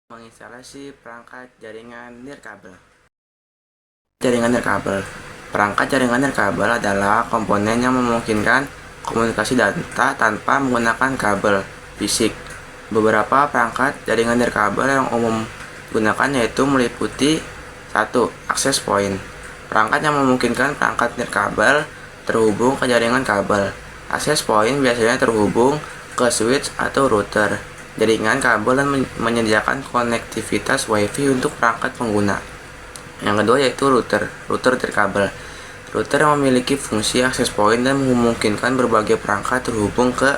Menginstalasi perangkat jaringan nirkabel. Jaringan nirkabel. Perangkat jaringan nirkabel adalah komponen yang memungkinkan komunikasi data tanpa menggunakan kabel fisik. Beberapa perangkat jaringan nirkabel yang umum digunakan yaitu meliputi 1. Access point. Perangkat yang memungkinkan perangkat nirkabel terhubung ke jaringan kabel. Access point biasanya terhubung ke switch atau router jaringan kabel dan menyediakan konektivitas WiFi untuk perangkat pengguna. Yang kedua yaitu router nirkabel. Router yang memiliki fungsi access point dan memungkinkan berbagai perangkat terhubung ke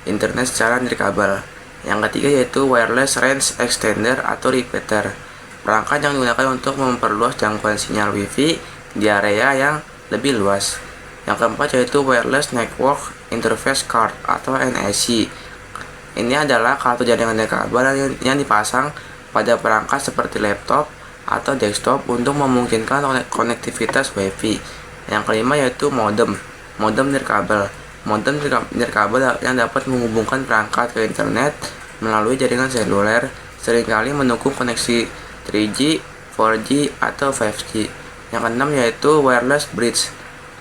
internet secara nirkabel. Yang ketiga yaitu wireless range extender atau repeater. Perangkat yang digunakan untuk memperluas jangkauan sinyal WiFi di area yang lebih luas. Yang keempat yaitu wireless network interface card atau NIC. Ini adalah kartu jaringan nirkabel yang dipasang pada perangkat seperti laptop atau desktop untuk memungkinkan konektivitas WiFi. Yang kelima yaitu modem nirkabel. Modem nirkabel yang dapat menghubungkan perangkat ke internet melalui jaringan seluler, seringkali mendukung koneksi 3G, 4G, atau 5G. Yang keenam yaitu wireless bridge.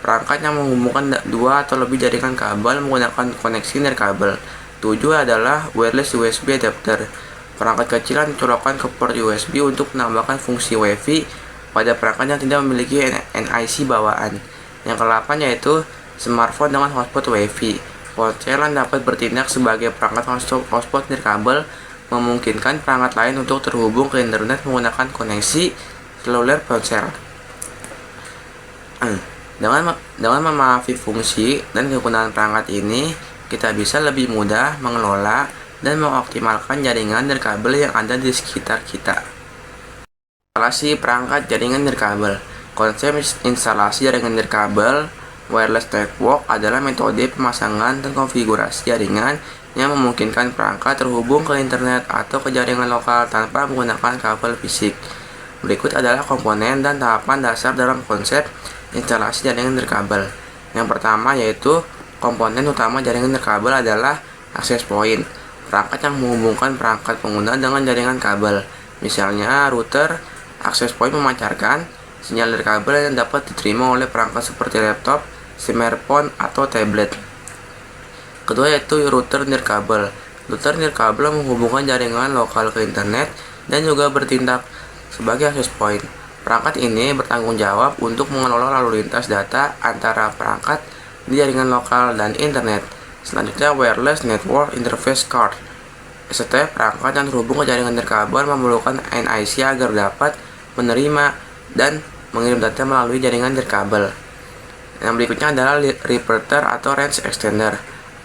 Perangkat yang menghubungkan dua atau lebih jaringan kabel menggunakan koneksi nirkabel. 7 adalah wireless USB adapter. Perangkat kecil yang dicolokkan ke port USB untuk menambahkan fungsi WiFi pada perangkat yang tidak memiliki NIC bawaan. Yang ke-8 yaitu smartphone dengan hotspot WiFi. Ponsel yang dapat bertindak sebagai perangkat hotspot nirkabel memungkinkan perangkat lain untuk terhubung ke internet menggunakan koneksi seluler ponsel. Dengan memahami fungsi dan kegunaan perangkat ini, kita bisa lebih mudah mengelola dan mengoptimalkan jaringan nirkabel yang ada di sekitar kita. Instalasi perangkat jaringan nirkabel. Konsep instalasi jaringan nirkabel wireless network adalah metode pemasangan dan konfigurasi jaringan yang memungkinkan perangkat terhubung ke internet atau ke jaringan lokal tanpa menggunakan kabel fisik. Berikut adalah komponen dan tahapan dasar dalam konsep instalasi jaringan nirkabel. Yang pertama yaitu komponen utama jaringan nirkabel adalah access point. Perangkat yang menghubungkan perangkat pengguna dengan jaringan kabel. Misalnya router. Access point memancarkan sinyal nirkabel yang dapat diterima oleh perangkat seperti laptop, smartphone, atau tablet. Kedua yaitu router nirkabel. Router nirkabel menghubungkan jaringan lokal ke internet dan juga bertindak sebagai access point. Perangkat ini bertanggung jawab untuk mengelola lalu lintas data antara perangkat di jaringan lokal dan internet. Selanjutnya wireless network interface card. Setiap perangkat yang terhubung ke jaringan nirkabel memerlukan NIC agar dapat menerima dan mengirim data melalui jaringan nirkabel. Yang berikutnya adalah repeater atau range extender.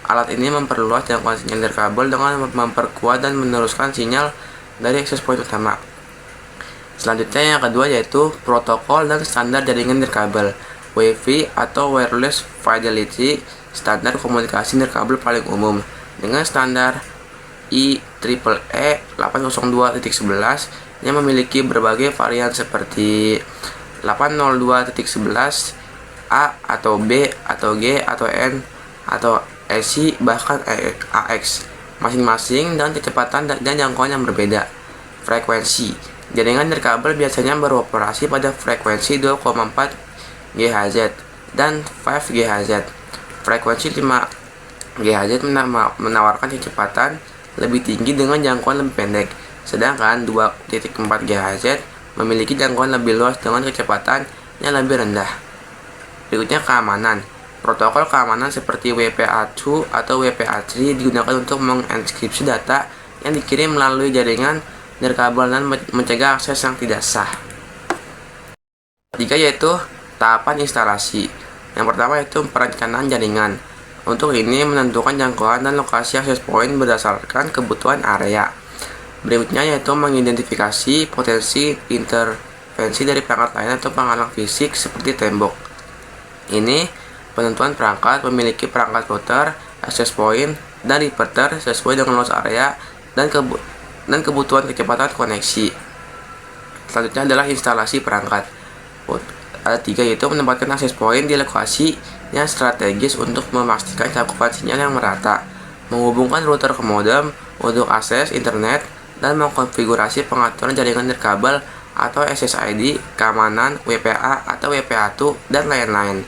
Alat ini memperluas jangkauan sinyal nirkabel dengan memperkuat dan meneruskan sinyal dari access point utama. Selanjutnya yang kedua yaitu protokol dan standar jaringan nirkabel. WiFi atau wireless fidelity standar komunikasi nirkabel paling umum dengan standar IEEE 802.11 yang memiliki berbagai varian seperti 802.11a atau B atau G atau N atau SI bahkan AX masing-masing dan kecepatan dan jangkauan yang berbeda. Frekuensi jaringan nirkabel biasanya beroperasi pada frekuensi 2,4 GHz dan 5 GHz. Frekuensi 5 GHz menawarkan kecepatan lebih tinggi dengan jangkauan lebih pendek, sedangkan 2,4 GHz memiliki jangkauan lebih luas dengan kecepatan yang lebih rendah. Berikutnya keamanan. Protokol keamanan seperti WPA2 atau WPA3 digunakan untuk mengenkripsi data yang dikirim melalui jaringan nirkabel dan mencegah akses yang tidak sah. Ketiga yaitu tahapan instalasi. Yang pertama yaitu perencanaan jaringan. Untuk ini menentukan jangkauan dan lokasi access point berdasarkan kebutuhan area. Berikutnya yaitu mengidentifikasi potensi intervensi dari perangkat lain atau penghalang fisik seperti tembok. Ini penentuan perangkat memiliki perangkat router, access point, dan repeater sesuai dengan luas area dan kebutuhan kecepatan koneksi. Selanjutnya adalah instalasi perangkat. Ada 3 yaitu menempatkan access point di lokasi yang strategis untuk memastikan cakupan sinyal yang merata, menghubungkan router ke modem untuk akses internet, dan mengkonfigurasi pengaturan jaringan nirkabel atau SSID, keamanan, WPA atau WPA2, dan lain-lain.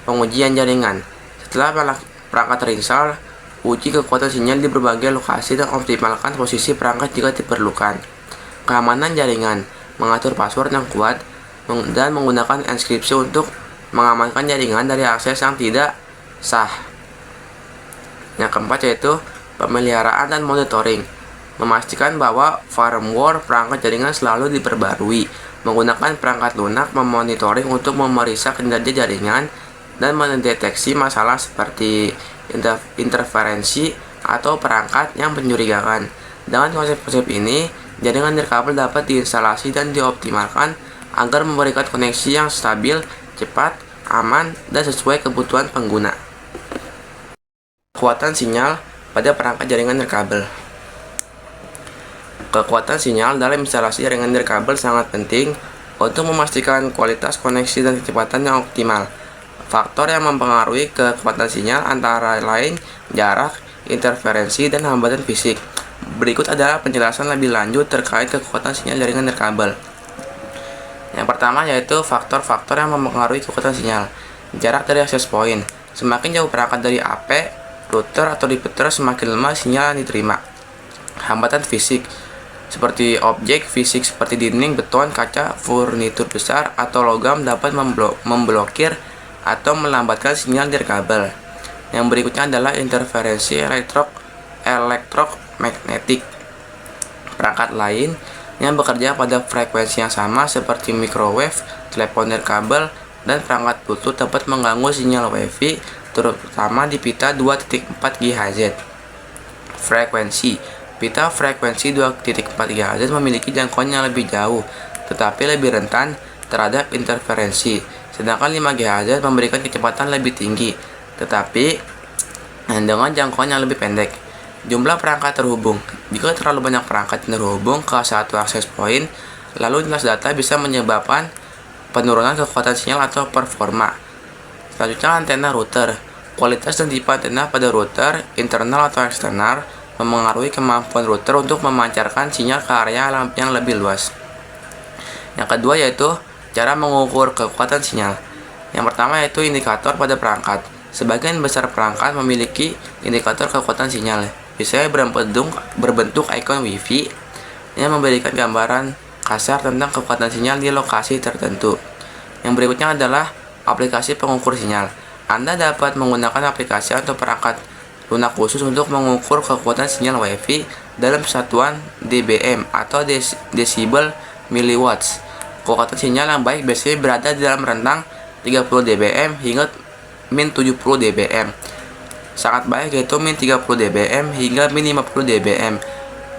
Pengujian jaringan. Setelah perangkat terinstall, uji kekuatan sinyal di berbagai lokasi dan optimalkan posisi perangkat jika diperlukan. Keamanan jaringan. Mengatur password yang kuat dan menggunakan enkripsi untuk mengamankan jaringan dari akses yang tidak sah. Yang keempat yaitu pemeliharaan dan monitoring. Memastikan bahwa firmware perangkat jaringan selalu diperbarui. Menggunakan perangkat lunak memonitoring untuk memeriksa kinerja jaringan dan mendeteksi masalah seperti interferensi atau perangkat yang mencurigakan. Dengan konsep-konsep ini, jaringan nirkabel dapat diinstalasi dan dioptimalkan agar memberikan koneksi yang stabil, cepat, aman, dan sesuai kebutuhan pengguna. Kekuatan sinyal pada perangkat jaringan nirkabel. Kekuatan sinyal dalam instalasi jaringan nirkabel sangat penting untuk memastikan kualitas koneksi dan kecepatan yang optimal. Faktor yang mempengaruhi kekuatan sinyal antara lain jarak, interferensi, dan hambatan fisik. Berikut adalah penjelasan lebih lanjut terkait kekuatan sinyal jaringan nirkabel. Yang pertama yaitu faktor-faktor yang mempengaruhi kekuatan sinyal. Jarak dari access point. Semakin jauh perangkat dari AP, router atau repeater, semakin lemah sinyal yang diterima. Hambatan fisik seperti objek fisik seperti dinding, beton, kaca, furnitur besar, atau logam dapat memblokir atau melambatkan sinyal nirkabel. Yang berikutnya adalah interferensi elektromagnetik. Perangkat lain yang bekerja pada frekuensi yang sama seperti microwave, telepon nirkabel, dan perangkat Bluetooth dapat mengganggu sinyal Wi-Fi, terutama di pita 2.4 GHz. Frekuensi. Pita frekuensi 2.4 GHz memiliki jangkauan yang lebih jauh, tetapi lebih rentan terhadap interferensi. Sedangkan 5 GHz memberikan kecepatan lebih tinggi, tetapi dengan jangkauan yang lebih pendek. Jumlah perangkat terhubung. Jika terlalu banyak perangkat terhubung ke satu access point, lalu lintas data bisa menyebabkan penurunan kekuatan sinyal atau performa. Selanjutnya, antena router. Kualitas dan tipe antena pada router, internal atau eksternal, memengaruhi kemampuan router untuk memancarkan sinyal ke area yang lebih luas. Yang kedua yaitu cara mengukur kekuatan sinyal. Yang pertama yaitu indikator pada perangkat. Sebagian besar perangkat memiliki indikator kekuatan sinyal. Biasanya berbentuk ikon Wi-Fi yang memberikan gambaran kasar tentang kekuatan sinyal di lokasi tertentu. Yang berikutnya adalah aplikasi pengukur sinyal. Anda dapat menggunakan aplikasi atau perangkat lunak khusus untuk mengukur kekuatan sinyal Wi-Fi dalam satuan dBm atau desibel milliwatts. Kekuatan sinyal yang baik biasanya berada di dalam rentang 30 dBm hingga min 70 dBm. Sangat baik yaitu min 30 dBm hingga min 50 dBm.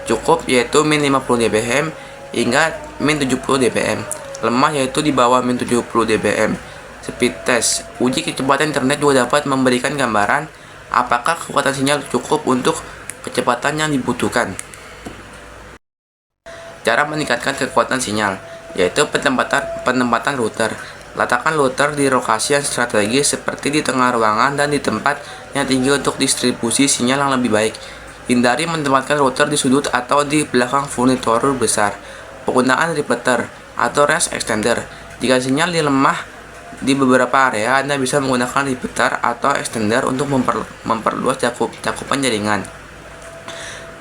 Cukup yaitu min 50 dBm hingga min 70 dBm. Lemah yaitu di bawah min 70 dBm. Speed test. Uji kecepatan internet juga dapat memberikan gambaran apakah kekuatan sinyal cukup untuk kecepatan yang dibutuhkan. Cara meningkatkan kekuatan sinyal yaitu penempatan router. Letakkan router di lokasi yang strategis seperti di tengah ruangan dan di tempat yang tinggi untuk distribusi sinyal yang lebih baik. Hindari menempatkan router di sudut atau di belakang furnitur besar. Penggunaan repeater atau range extender. Jika sinyal lemah di beberapa area, Anda bisa menggunakan repeater atau extender untuk memperluas cakupan jaringan.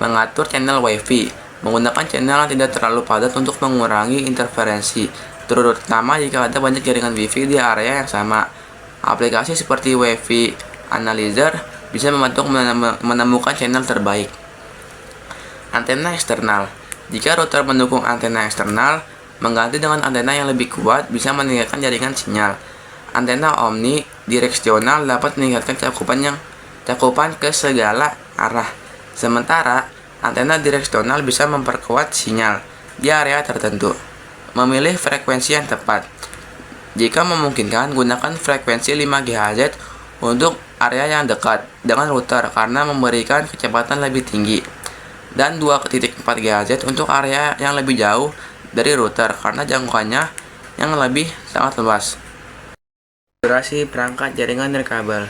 Mengatur channel Wi-Fi. Menggunakan channel yang tidak terlalu padat untuk mengurangi interferensi, terutama jika ada banyak jaringan Wi-Fi di area yang sama. Aplikasi seperti Wi-Fi Analyzer bisa membantu menemukan channel terbaik. Antena eksternal. Jika router mendukung antena eksternal, mengganti dengan antena yang lebih kuat bisa meningkatkan jaringan sinyal. Antena omnidireksional dapat meningkatkan cakupan ke segala arah. Sementara antena direksional bisa memperkuat sinyal di area tertentu. Memilih frekuensi yang tepat. Jika memungkinkan, gunakan frekuensi 5 GHz untuk area yang dekat dengan router karena memberikan kecepatan lebih tinggi, dan 2.4 GHz untuk area yang lebih jauh dari router karena jangkauannya yang lebih sangat luas. Durasi perangkat jaringan nirkabel.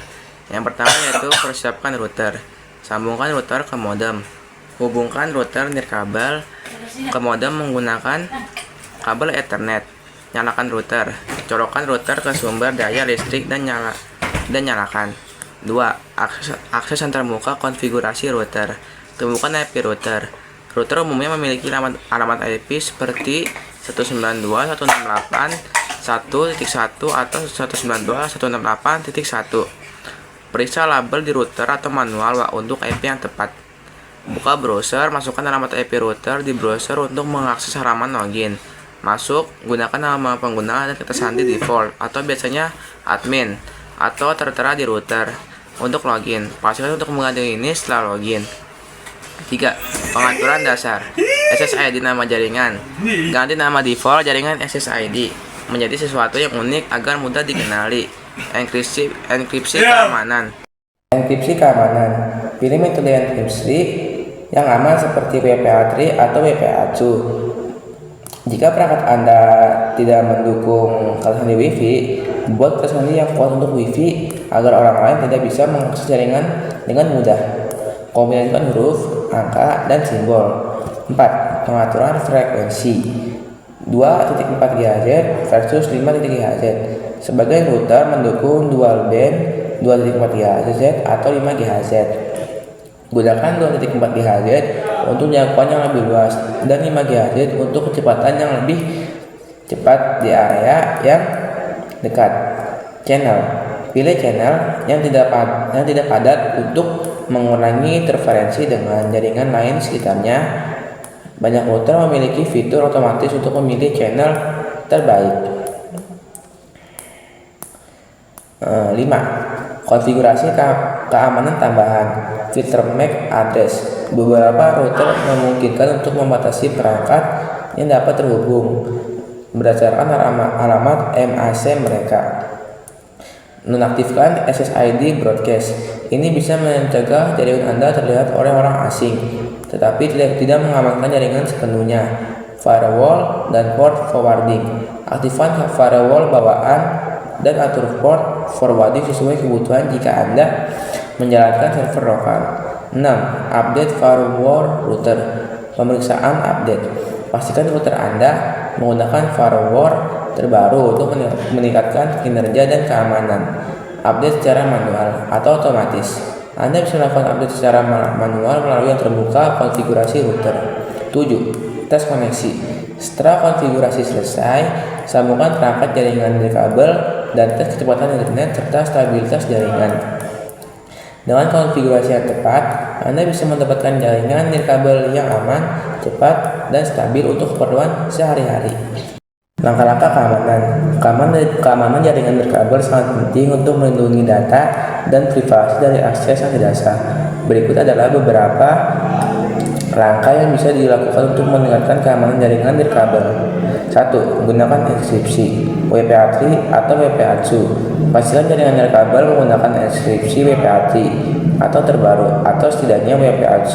Yang pertama yaitu persiapkan router. Sambungkan router ke modem. Hubungkan router nirkabel Ke modem menggunakan kabel Ethernet. Nyalakan router. Colokkan router ke sumber daya listrik dan nyalakan. 2. Akses yang terbuka konfigurasi router. Temukan IP router. Router umumnya memiliki alamat IP seperti 192.168.1.1 atau 192.168.1. Periksa label di router atau manual untuk IP yang tepat. Buka browser, masukkan alamat IP router di browser untuk mengakses halaman login. Masuk, gunakan nama pengguna dan kata sandi default atau biasanya admin atau tertera di router. Untuk login, pastikan untuk mengganti ini setelah login. 3. Pengaturan dasar. SSID nama jaringan. Ganti nama default jaringan SSID menjadi sesuatu yang unik agar mudah dikenali. Enkripsi keamanan. Pilih metode enkripsi yang aman seperti WPA3 atau WPA2. Jika perangkat Anda tidak mendukung kata sandi Wi-Fi, buat kata sandi yang kuat untuk Wi-Fi agar orang lain tidak bisa mengakses jaringan dengan mudah. Kombinasikan huruf, angka, dan simbol. 4. Pengaturan frekuensi 2.4 GHz versus 5 GHz. Sebagian router mendukung dual band 2.4 GHz atau 5 GHz. Gunakan 2.4 GHz untuk jangkauan yang lebih luas dan 5 GHz untuk kecepatan yang lebih cepat di area yang dekat. Channel. Pilih channel yang tidak padat untuk mengurangi interferensi dengan jaringan lain sekitarnya. Banyak router memiliki fitur otomatis untuk memilih channel terbaik. 5. Konfigurasi keamanan tambahan. Filter MAC address. Beberapa router memungkinkan untuk membatasi perangkat yang dapat terhubung berdasarkan alamat MAC mereka. Nonaktifkan SSID broadcast. Ini bisa mencegah jaringan Anda terlihat oleh orang asing, tetapi tidak mengamankan jaringan sepenuhnya. Firewall dan port forwarding. Aktifkan firewall bawaan dan atur port forwarding sesuai kebutuhan jika Anda menjalankan server lokal. 6. Update firewall router. Pemeriksaan update. Pastikan router Anda menggunakan firewall terbaru untuk meningkatkan kinerja dan keamanan. Update secara manual atau otomatis. Anda bisa melakukan update secara manual melalui yang terbuka konfigurasi router. 7. Tes koneksi. Setelah konfigurasi selesai, sambungkan perangkat jaringan nirkabel dan tes kecepatan internet serta stabilitas jaringan. Dengan konfigurasi yang tepat, Anda bisa mendapatkan jaringan nirkabel yang aman, cepat, dan stabil untuk keperluan sehari-hari. Langkah-langkah keamanan jaringan nirkabel sangat penting untuk melindungi data dan privasi dari akses yang tidak sah. Berikut adalah beberapa langkah yang bisa dilakukan untuk meningkatkan keamanan jaringan nirkabel. 1. Gunakan enkripsi WPA3 atau WPA2. Pastikan jaringan nirkabel menggunakan enkripsi WPA3 atau terbaru atau setidaknya WPA2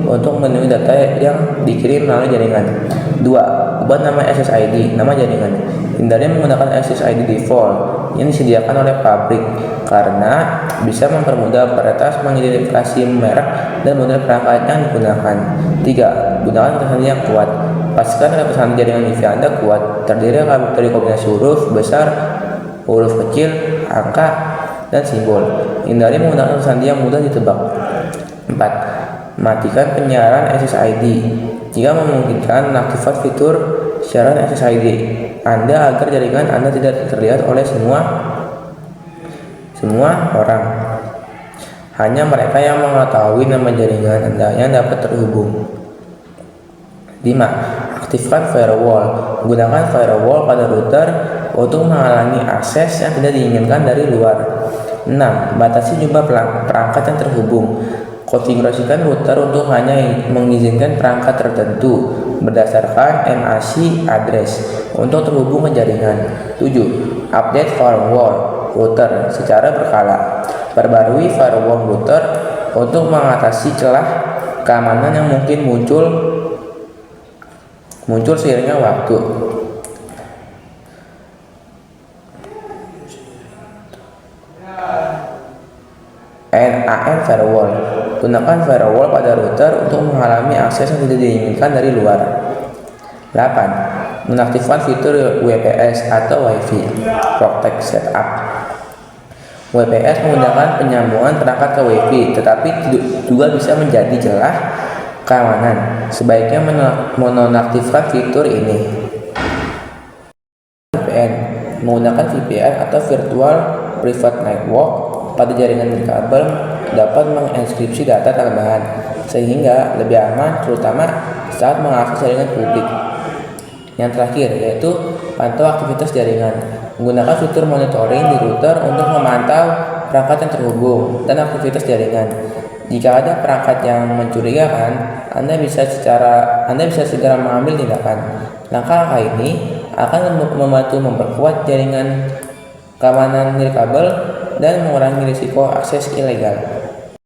untuk melindungi data yang dikirim melalui jaringan. 2. Ubah nama SSID, nama jaringan. Hindari menggunakan SSID default yang disediakan oleh pabrik karena bisa mempermudah peretas mengidentifikasi merek dan model perangkat yang digunakan. 3. Gunakan kata sandi yang kuat. Pastikan kata sandi jaringan Wi-Fi Anda kuat, terdiri dari kombinasi huruf besar, huruf kecil, angka, dan simbol. Hindari menggunakan kata sandi yang mudah ditebak. 4. Matikan penyiaran SSID. Jika memungkinkan, aktifkan fitur siaran SSID Anda agar jaringan Anda tidak terlihat oleh semua orang. Hanya mereka yang mengetahui nama jaringan Anda yang dapat terhubung. 5. Aktifkan firewall. Gunakan firewall pada router untuk menghalangi akses yang tidak diinginkan dari luar. 6. Batasi jumlah perangkat yang terhubung. Konfigurasikan router untuk hanya mengizinkan perangkat tertentu berdasarkan MAC address untuk terhubung ke jaringan. 7. Update firewall router secara berkala. Perbarui firewall router untuk mengatasi celah keamanan yang mungkin muncul seiringnya waktu. NAN firewall. Gunakan firewall pada router untuk menghalangi akses yang tidak diinginkan dari luar. 8. Menaktifkan fitur WPS atau Wi-Fi Protect Setup. WPS menggunakan penyambungan perangkat ke Wi-Fi, tetapi juga bisa menjadi celah keamanan. Sebaiknya menonaktifkan fitur ini. VPN menggunakan VPN atau Virtual Private Network pada jaringan nirkabel dapat mengenkripsi data tambahan sehingga lebih aman, terutama saat mengakses jaringan publik. Yang terakhir yaitu pantau aktivitas jaringan. Menggunakan fitur monitoring di router untuk memantau perangkat yang terhubung dan aktivitas jaringan. Jika ada perangkat yang mencurigakan, Anda bisa segera mengambil tindakan. Langkah-langkah ini akan membantu memperkuat jaringan keamanan nirkabel dan mengurangi risiko akses ilegal.